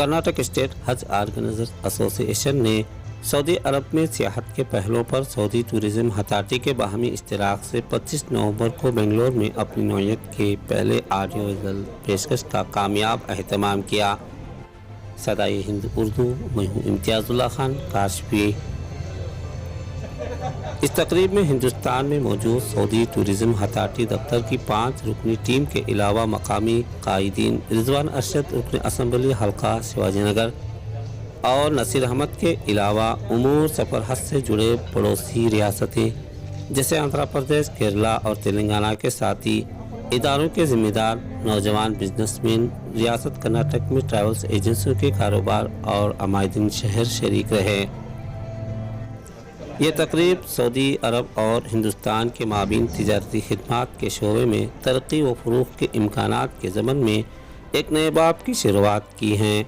Karnataka state حج organiser ایسوسی ایشن نے سعودی عرب میں سیاحت کے پہلوؤں پر سعودی ٹورزم اتھارٹی کے باہمی اشتراک سے 25 نومبر کو بنگلور میں اپنی نوعیت کے پہلے آڈیو ویژول پیشکش کا کامیاب اہتمام کیا۔ صدائے ہند اردو، میں ہوں امتیاز اللہ خان کاشفی۔ اس تقریب میں ہندوستان میں موجود سعودی ٹورزم اتھارٹی دفتر کی 5 رکنی ٹیم کے علاوہ مقامی قائدین رضوان ارشد رکن اسمبلی حلقہ شیواجی نگر اور نصیر احمد کے علاوہ امور سفر حج سے جڑے پڑوسی ریاستیں جیسے آندھرا پردیش، کیرلا اور تلنگانہ کے ساتھی اداروں کے ذمہ دار، نوجوان بزنس مین، ریاست کرناٹک میں ٹریولز ایجنسیوں کے کاروبار اور عمائدین شہر شریک رہے۔ یہ تقریب سعودی عرب اور ہندوستان کے مابین تجارتی خدمات کے شعبے میں ترقی و فروغ کے امکانات کے ضمن میں ایک نئے باب کی شروعات کی ہیں۔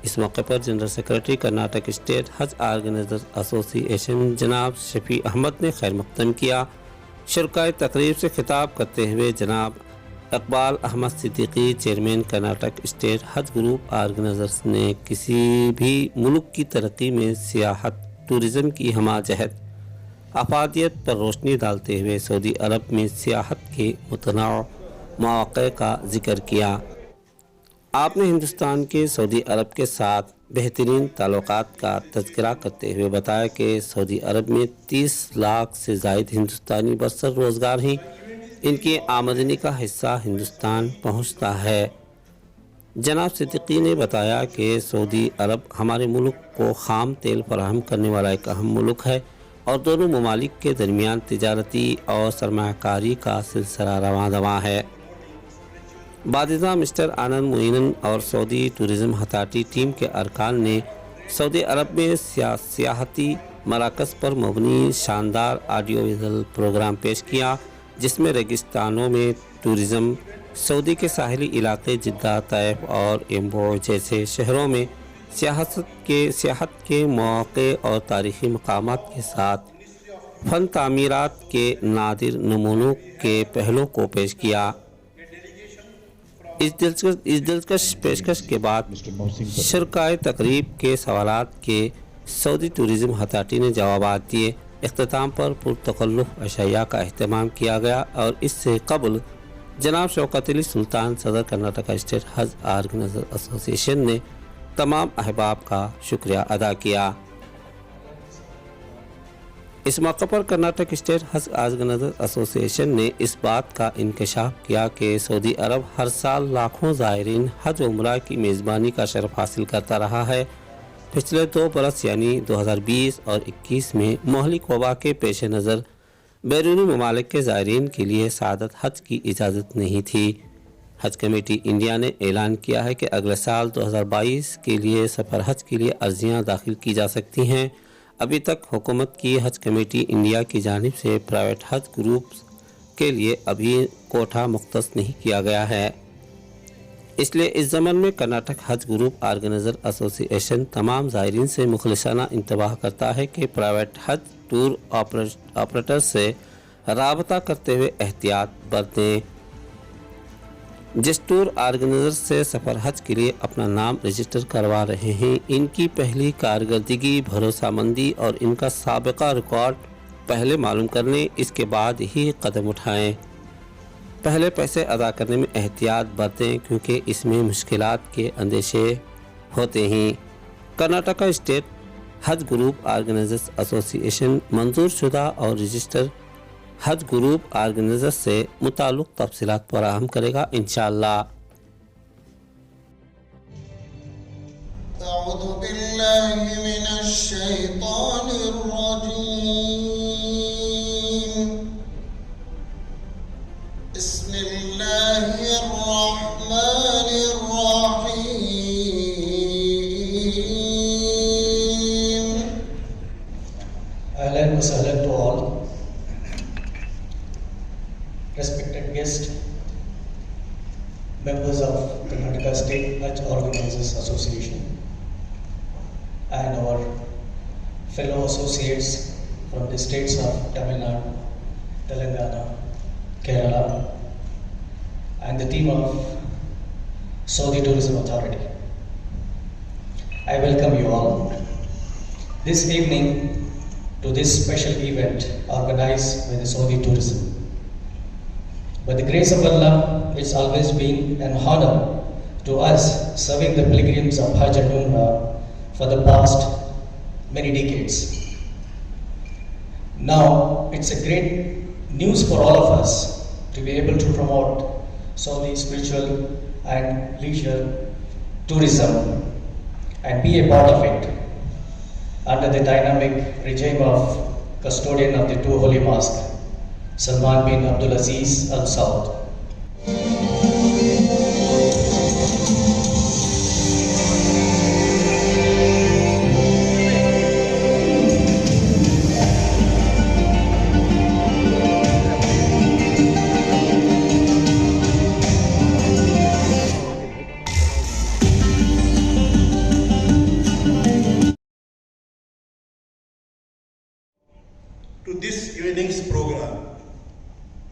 اس موقع پر جنرل سیکرٹری کرناٹک اسٹیٹ حج آرگنائزر ایسوسی ایشن جناب شفیع احمد نے خیر مقدم کیا۔ شرکائے تقریب سے خطاب کرتے ہوئے جناب اقبال احمد صدیقی، چیئرمین کرناٹک اسٹیٹ حج گروپ آرگنائزرز نے کسی بھی ملک کی ترقی میں سیاحت ٹورزم کی ہمہ جہت افادیت پر روشنی ڈالتے ہوئے سعودی عرب میں سیاحت کے متنوع مواقع کا ذکر کیا۔ آپ نے ہندوستان کے سعودی عرب کے ساتھ بہترین تعلقات کا تذکرہ کرتے ہوئے بتایا کہ سعودی عرب میں 30 لاکھ سے زائد ہندوستانی برسر روزگار ہیں، ان کی آمدنی کا حصہ ہندوستان پہنچتا ہے۔ جناب صدیقی نے بتایا کہ سعودی عرب ہمارے ملک کو خام تیل فراہم کرنے والا ایک اہم ملک ہے اور دونوں ممالک کے درمیان تجارتی اور سرمایہ کاری کا سلسلہ رواں دواں ہے۔ بعد ازاں مسٹر آنند معینن اور سعودی ٹورزم اتھارٹی ٹیم کے ارکان نے سعودی عرب میں سیاحتی مراکز پر مبنی شاندار آڈیو ویژول پروگرام پیش کیا، جس میں ریگستانوں میں ٹورزم، سعودی کے ساحلی علاقے جدہ، طیف اور ایمبو جیسے شہروں میں سیاحت کے مواقع اور تاریخی مقامات کے ساتھ فن تعمیرات کے نادر نمونوں کے پہلوؤں کو پیش کیا۔ اس دلکش پیشکش کے بعد شرکائے تقریب کے سوالات کے سعودی ٹورزم اتھارٹی نے جوابات دیے۔ اختتام پر پرتکلف عشائیہ کا اہتمام کیا گیا اور اس سے قبل جناب شوکت علی سلطان، صدر کرناٹک اسٹیٹ حج آرگنائزر ایسوسی ایشن نے تمام احباب کا شکریہ ادا کیا۔ اس موقع پر کرناٹک اسٹیٹ حج آرگنائزر ایسوسی ایشن نے اس بات کا انکشاف کیا کہ سعودی عرب ہر سال لاکھوں زائرین حج و عمرہ کی میزبانی کا شرف حاصل کرتا رہا ہے۔ پچھلے 2 برس یعنی 2020 اور 21 میں مہلک وبا کے پیش نظر بیرونی ممالک کے زائرین کے لیے سعادت حج کی اجازت نہیں تھی۔ حج کمیٹی انڈیا نے اعلان کیا ہے کہ اگلے سال 2022 کے لیے سفر حج کے لیے عرضیاں داخل کی جا سکتی ہیں۔ ابھی تک حکومت کی حج کمیٹی انڈیا کی جانب سے پرائیویٹ حج گروپس کے لیے ابھی کوٹہ مختص نہیں کیا گیا ہے۔ اس لیے اس ضمن میں کرناٹک حج گروپ آرگنائزر ایسوسی ایشن تمام زائرین سے مخلصانہ انتباہ کرتا ہے کہ پرائیویٹ حج ٹور آپریٹر سے رابطہ کرتے ہوئے احتیاط برتیں۔ جس ٹور آرگنائزر سے سفر حج کے لیے اپنا نام رجسٹر کروا رہے ہیں، ان کی پہلی کارکردگی، بھروسہ مندی اور ان کا سابقہ ریکارڈ پہلے معلوم کرنے، اس کے بعد ہی قدم اٹھائیں۔ پہلے پیسے ادا کرنے میں احتیاط برتیں کیونکہ اس میں مشکلات کے اندیشے ہوتے ہیں۔ کرناٹک اسٹیٹ حج گروپ آرگنائزرز ایسوسی ایشن منظور شدہ اور رجسٹر حج گروپ آرگنائزر سے متعلق تفصیلات فراہم کرے گا انشاءاللہ۔ اعوذ باللہ من الشیطان الرجیم، بسم اللہ الرحمن الرحیم۔ اہلاً وسہلاً to all respected guests, members of Karnataka State Hajj Organizers Association and our fellow associates from the states of Tamil Nadu, Telangana, Kerala and the team of Saudi Tourism Authority. I welcome you all this evening to this special event organized by the Saudi Tourism. By the grace of Allah, it's always been an honor to us serving the pilgrims of Hajj and Umrah for the past many decades. Now, it's a great news for all of us to be able to promote Saudi spiritual and leisure tourism and be a part of it under the dynamic regime of custodian of the two holy mosques, Salman bin Abdulaziz Al Saud. To this evening's program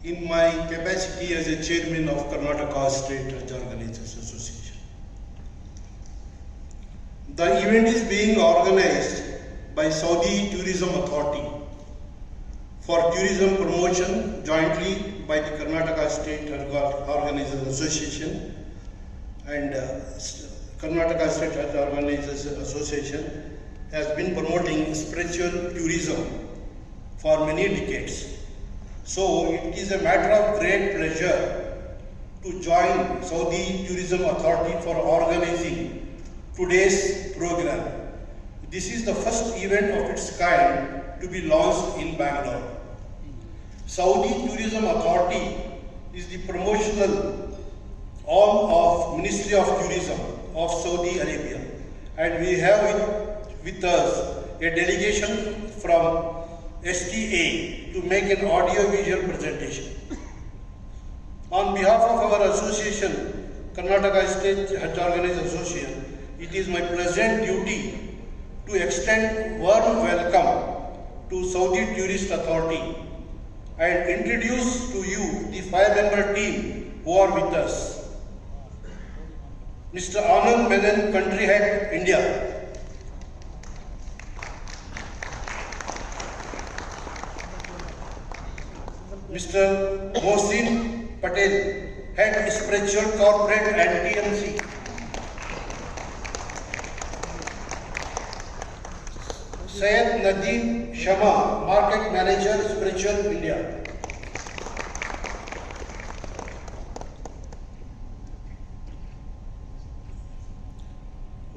in my capacity as a chairman of Karnataka State Hajj Organizers Association. The event is being organized by Saudi Tourism Authority for tourism promotion jointly by the Karnataka State Hajj Organizers Association and Karnataka State Hajj Organizers Association has been promoting spiritual tourism for many decades. So it is a matter of great pleasure to join Saudi Tourism Authority for organizing today's program. This is the first event of its kind to be launched in Bangalore. Saudi Tourism Authority is the promotional arm of Ministry of Tourism of Saudi Arabia, and we have with us a delegation from STA to make an audio-visual presentation. On behalf of our association, Karnataka State Hajj Organizers Association, it is my pleasant duty to extend warm welcome to Saudi Tourist Authority and introduce to you the 5-member team who are with us. Mr. Anand Menon, Country Head, India. Mr. Mohsin Patel, Head Spiritual Corporate and TMC. Syed Nadeem Shama, Market Manager, Spiritual India.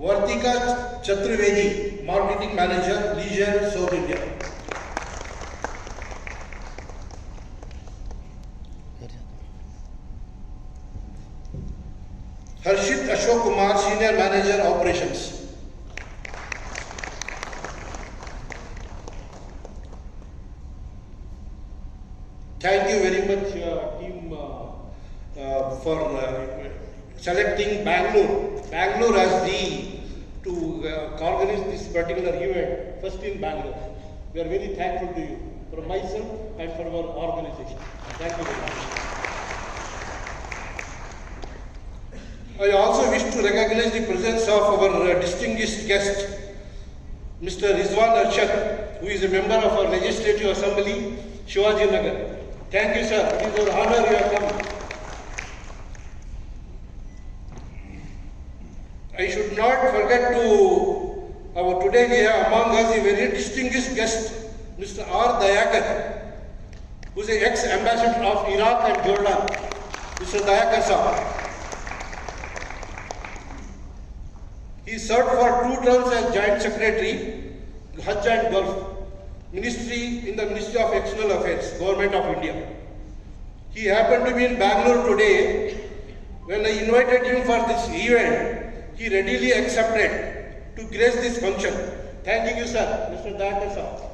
Vartika Chaturvedi, Marketing Manager, Leisure, South India. Harshit Ashok Kumar, Senior Manager, Operations. Thank you very much, team, for selecting Bangalore as to organize this particular event, first in Bangalore. We are very thankful to you, for myself and for our organization. Thank you very much. I also wish to recognize the presence of our distinguished guest, Mr. Rizwan Arshad, who is a member of our Legislative Assembly, Shivaji Nagar. Thank you, sir. It is our honor you have come. I should not forget today we have among us a very distinguished guest, Mr. R. Dayakar, who is an ex-ambassador of Iraq and Jordan. Mr. Dayakar sir. He served for 2 terms as Joint Secretary, Hajj and Gulf Ministry in the Ministry of External Affairs, Government of India. He happened to be in Bangalore today. When I invited him for this event, he readily accepted to grace this function. Thank you, sir, Mr. Dayakar sir.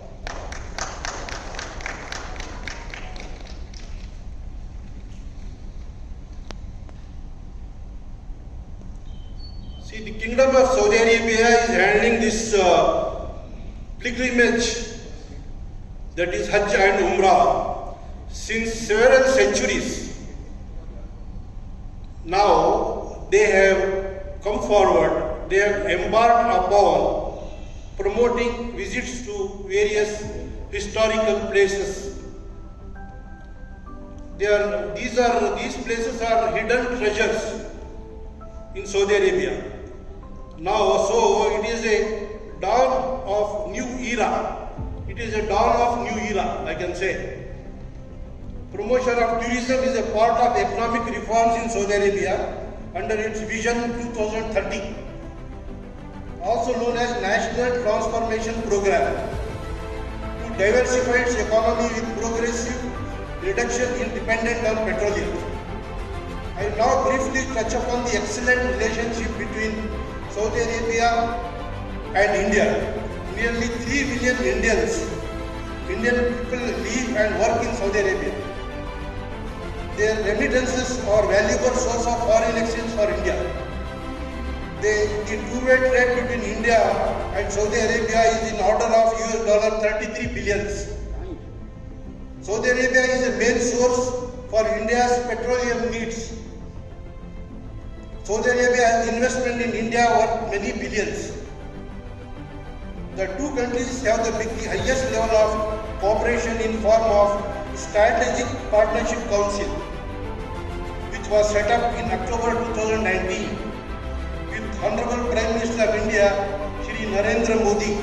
See, the Kingdom of Saudi Arabia is handling this pilgrimage, that is Hajj and Umrah, since several centuries. Now they have come forward they have embarked upon promoting visits to various historical places. These places are hidden treasures in Saudi Arabia. Now, so it is a dawn of new era. It is a dawn of new era, I can say. Promotion of tourism is a part of economic reforms in Saudi Arabia under its Vision 2030, also known as National Transformation Program, to diversify its economy with progressive reduction in dependence on petroleum. I will now briefly touch upon the excellent relationship between Saudi Arabia and India. Nearly 3 million Indian people live and work in Saudi Arabia. Their remittances are valuable source of foreign exchange for India. The two-way trade between India and Saudi Arabia is in order of $33 billion. Saudi Arabia is a main source for India's petroleum needs. Saudi Arabia has investment in India worth many billions. The two countries have the highest level of cooperation in form of Strategic Partnership Council, which was set up in October 2019 with Honorable Prime Minister of India, Shri Narendra Modi,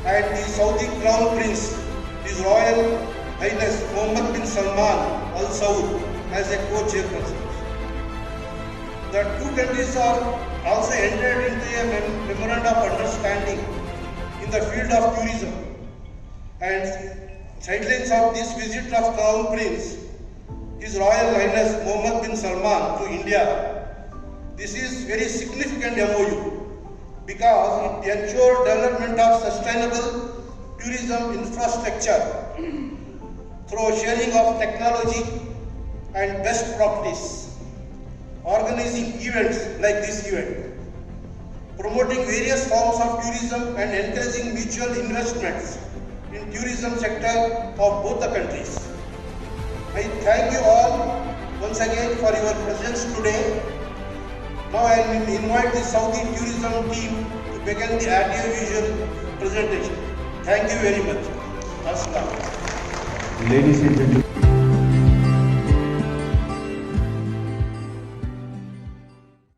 and the Saudi Crown Prince, His Royal Highness Mohammed bin Salman Al Saud, as a co-chairperson. The two countries are also entered into a memorandum of understanding in the field of tourism, and sidelines of this visit of Crown Prince, His Royal Highness Mohammed bin Salman to India. This is very significant MOU because it ensures development of sustainable tourism infrastructure through sharing of technology and best practice, organizing events like this event, promoting various forms of tourism and encouraging mutual investments in tourism sector of both the countries. I thank you all once again for your presence today. Now I will invite the Saudi tourism team to begin the audiovisual presentation. Thank you very much. Assalam. Ladies and gentlemen.